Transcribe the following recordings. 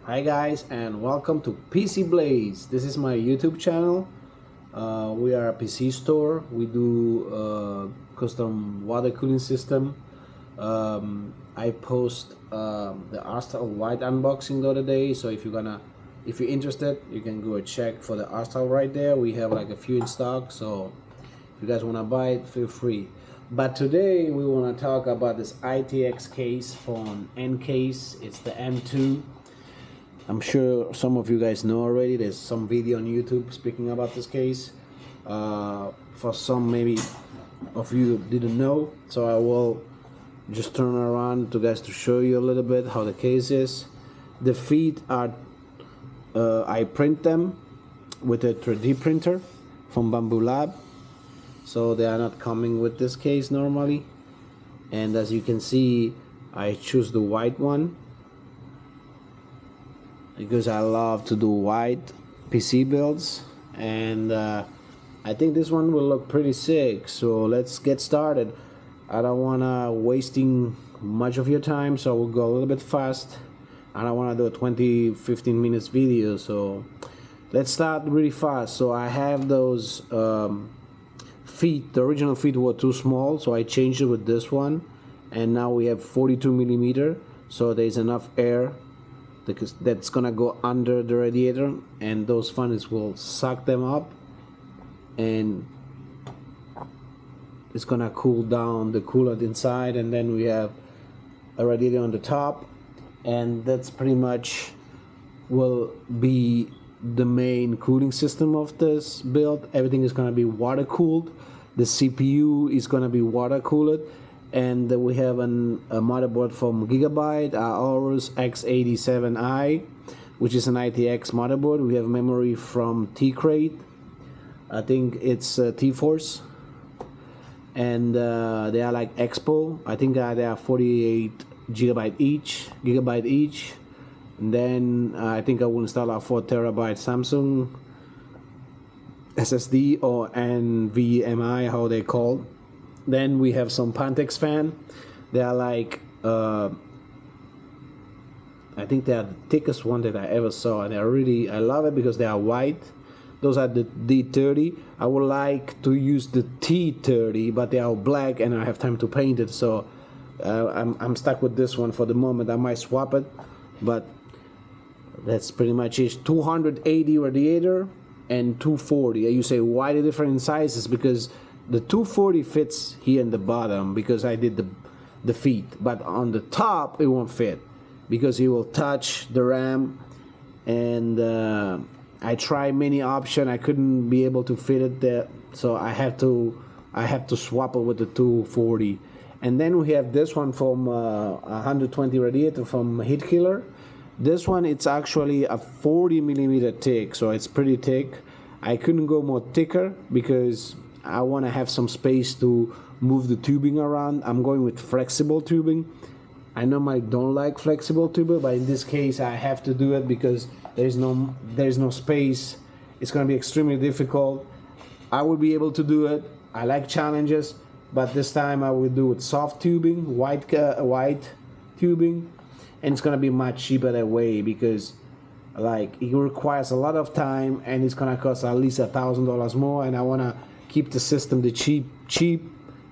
Hi guys, and welcome to PCBlaze. This is my YouTube channel. We are a PC store. We do custom water cooling system. I post the Astral white unboxing the other day, so if you're interested, you can go check for the Astral right there. We have like a few in stock, so if you guys want to buy it, feel free. But today we want to talk about this ITX case from Ncase. It's the M2. I'm sure some of you guys know already. There's some video on YouTube speaking about this case. For some maybe of you didn't know, so I will just turn around to guys to show you a little bit how the case is. The feet are I print them with a 3D printer from Bamboo Lab, so they are not coming with this case normally. And as you can see, I choose the white one because I love to do white PC builds, and I think this one will look pretty sick. So let's get started. I don't wanna wasting much of your time, so we'll go a little bit fast. I don't want to do a 20-15 minutes video, so let's start really fast. So I have those feet. The original feet were too small, so I changed it with this one, and now we have 42 millimeter, so there's enough air because that's gonna go under the radiator, and those fans will suck them up, and it's gonna cool down the coolant inside. And then we have a radiator on the top, and that's pretty much will be the main cooling system of this build. Everything is gonna be water cooled. The CPU is gonna be water cooled, and we have a motherboard from Gigabyte, Aorus X87i, which is an ITX motherboard. We have memory from T-Crate. I think it's T-Force, and they are like Expo. I think they are 48 gigabyte each. And then I think I will install a 4 terabyte Samsung SSD or NVMe, how they call. Then we have some Pantex fan. They are like I think they are the thickest one that I ever saw, and I love it because they are white. Those are the D30. I would like to use the T30, but they are black and I have time to paint it, so I'm stuck with this one for the moment. I might swap it, but that's pretty much it. 280 radiator and 240. You say why the different sizes? Because the 240 fits here in the bottom because I did the feet, but on the top it won't fit because it will touch the RAM. And I tried many options. I couldn't be able to fit it there, so I have to swap it with the 240. And then we have this one from 120 radiator from Heatkiller. This one, it's actually a 40 millimeter thick, so it's pretty thick. I couldn't go more thicker because I want to have some space to move the tubing around. I'm going with flexible tubing. I normally don't like flexible tubing, but in this case I have to do it because there's no space. It's going to be extremely difficult. I will be able to do it. I like challenges, but this time I will do it soft tubing, white tubing, and it's going to be much cheaper that way because like it requires a lot of time and it's going to cost at least $1,000 more, and I want to keep the system the cheap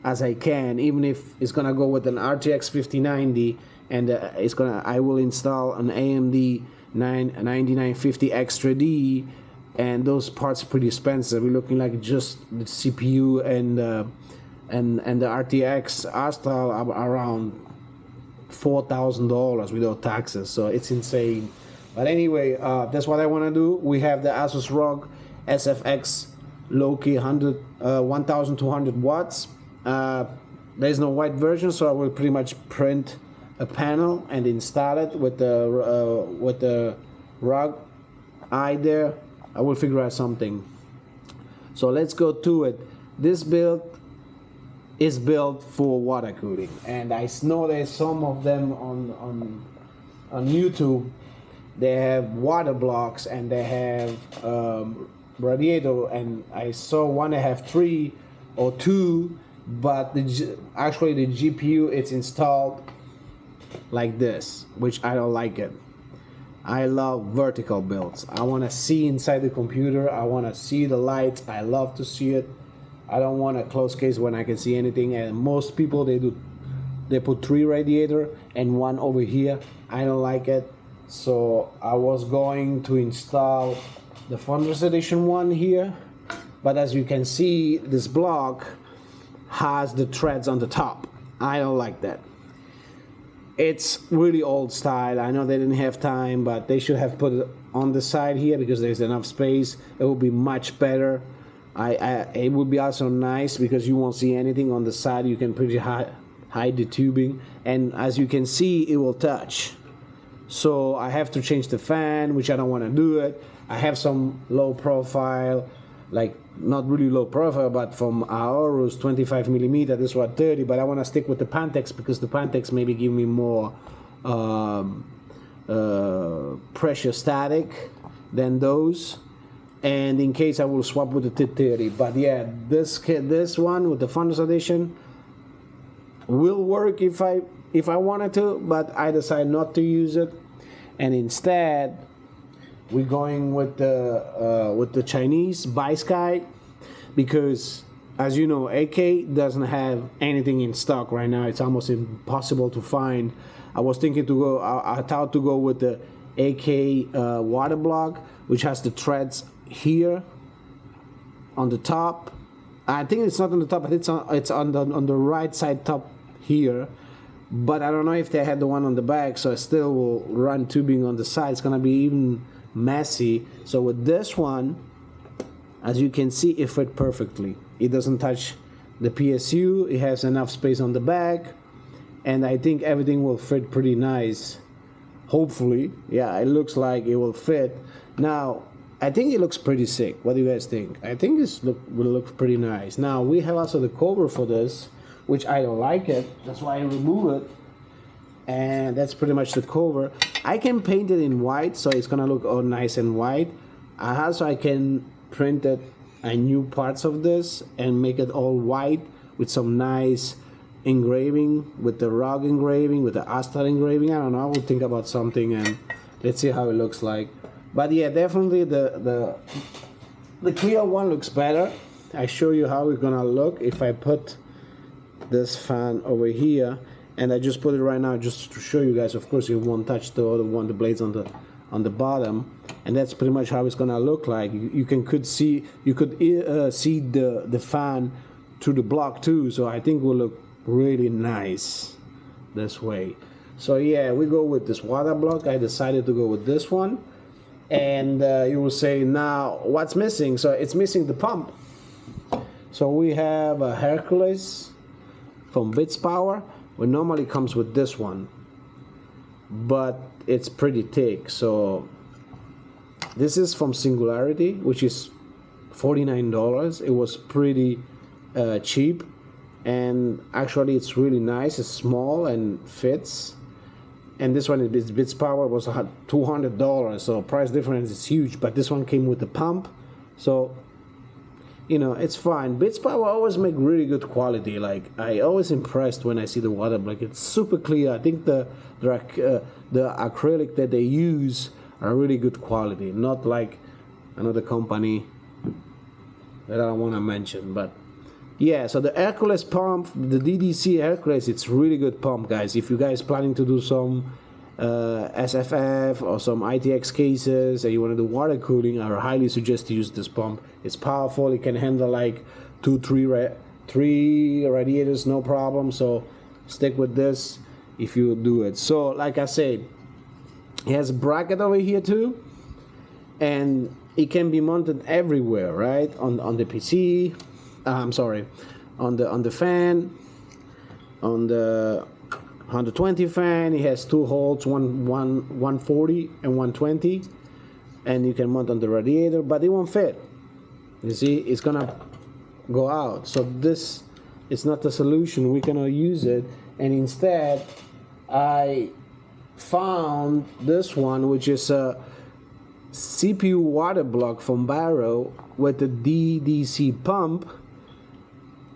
as I can, even if it's gonna go with an RTX 5090, and I will install an AMD 9950x3d, and those parts are pretty expensive. We're looking like just the CPU and the RTX Astral around $4,000 without taxes, so it's insane. But anyway, that's what I want to do. We have the Asus ROG SFX low-key 1200 watts. There's no white version, so I will pretty much print a panel and install it with the ROG eye there. I will figure out something. So let's go to it. This build is built for water cooling, and I know there's some of them on YouTube. They have water blocks and they have radiator, and I saw one that have 3 or 2, but actually the GPU it's installed like this, which I don't like it. I love vertical builds. I want to see inside the computer. I want to see the lights. I love to see it. I don't want a closed case when I can see anything. And most people, they put 3 radiator and 1 over here. I don't like it. So I was going to install the Founders Edition one here, but as you can see, this block has the threads on the top. I don't like that. It's really old style. I know they didn't have time, but they should have put it on the side here because there's enough space. It will be much better. It would be also nice because you won't see anything on the side. You can pretty hide the tubing, and as you can see, it will touch. So I have to change the fan, which I don't want to do it. I have some low profile, like not really low profile, but from Aorus 25 millimeter. This was 30, but I want to stick with the Pantex because the Pantex maybe give me more pressure static than those. And in case I will swap with the T30. But yeah, this one with the Founders Edition will work if I wanted to, but I decided not to use it, and instead we're going with the Chinese Bi-Sky, because as you know, AK doesn't have anything in stock right now. It's almost impossible to find. I was thinking to go, I thought to go with the AK water block, which has the threads here on the top. I think it's not on the top, but it's on the right side top here. But I don't know if they had the one on the back, so I still will run tubing on the side. It's gonna be even messy. So with this one, as you can see, it fit perfectly. It doesn't touch the PSU. It has enough space on the back, and I think everything will fit pretty nice. Hopefully, yeah, it looks like it will fit. Now, I think it looks pretty sick. What do you guys think? I think this will look pretty nice. Now we have also the cover for this, which I don't like it. That's why I remove it. And that's pretty much the cover. I can paint it in white, so it's gonna look all nice and white. Also, I can print it new parts of this and make it all white with some nice engraving, with the ROG engraving, with the Astral engraving. I don't know. I will think about something and let's see how it looks like. But yeah, definitely the clear one looks better. I show you how it's gonna look if I put this fan over here, and I just put it right now just to show you guys. Of course, it won't touch the other one, the blades on the bottom, and that's pretty much how it's gonna look like. You could see the fan through the block too, so I think it will look really nice this way. So yeah, we go with this water block. I decided to go with this one, and you will say, now what's missing? So it's missing the pump. So we have a Hercules from Bits Power, which normally comes with this one, but it's pretty thick. So this is from Singularity, which is $49. It was pretty cheap, and actually it's really nice. It's small and fits. And this one is Bits Power, was $200, so price difference is huge. But this one came with the pump, so you know, it's fine. Bits Power always make really good quality. Like, I always impressed when I see the water block. It's super clear. I think the acrylic that they use are really good quality. Not like another company that I don't want to mention. But yeah, so the Hercules pump, the DDC Hercules, it's really good pump, guys. If you guys planning to do some SFF or some ITX cases and you want to do water cooling, I highly suggest to use this pump. It's powerful. It can handle like three radiators, no problem. So stick with this if you do it. So like I said, it has a bracket over here too, and it can be mounted everywhere, right? On the PC. I'm sorry, on the fan, on the 120 fan. It has 2 holes, 140 and 120, and you can mount on the radiator, but it won't fit. You see, it's gonna go out. So this is not the solution. We cannot use it, and instead I found this one, which is a CPU water block from Barrow with the DDC pump,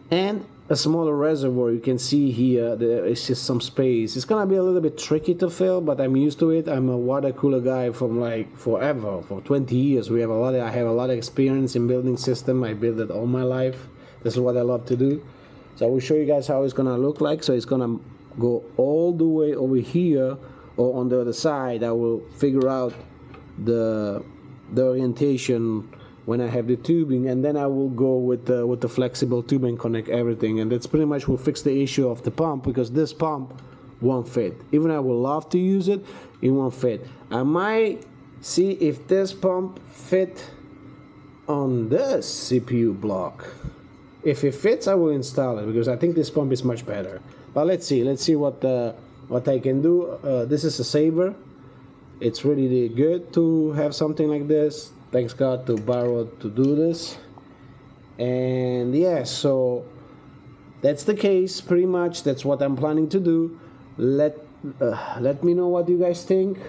and a smaller reservoir. You can see here there is just some space. It's gonna be a little bit tricky to fill, but I'm used to it. I'm a water cooler guy from like forever, for 20 years. I have a lot of experience in building system. I built it all my life. This is what I love to do. So I will show you guys how it's gonna look like. So it's gonna go all the way over here, or on the other side. I will figure out the orientation when I have the tubing, and then I will go with the flexible tube and connect everything, and that's pretty much will fix the issue of the pump, because this pump won't fit. Even I would love to use it, it won't fit. I might see if this pump fit on this CPU block. If it fits, I will install it, because I think this pump is much better. But let's see what I can do. This is a saver. It's really good to have something like this. Thanks God to borrow to do this. And yeah, so that's the case pretty much. That's what I'm planning to do. Let me know what you guys think.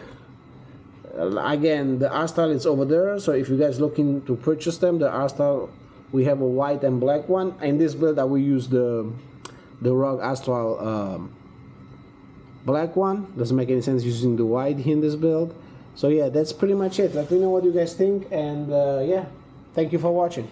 Again, the Astral is over there, so if you guys looking to purchase them, the Astral, we have a white and black one. In this build I will use the ROG Astral black one. Doesn't make any sense using the white in this build. So yeah, that's pretty much it. Let me know what you guys think, and yeah, thank you for watching.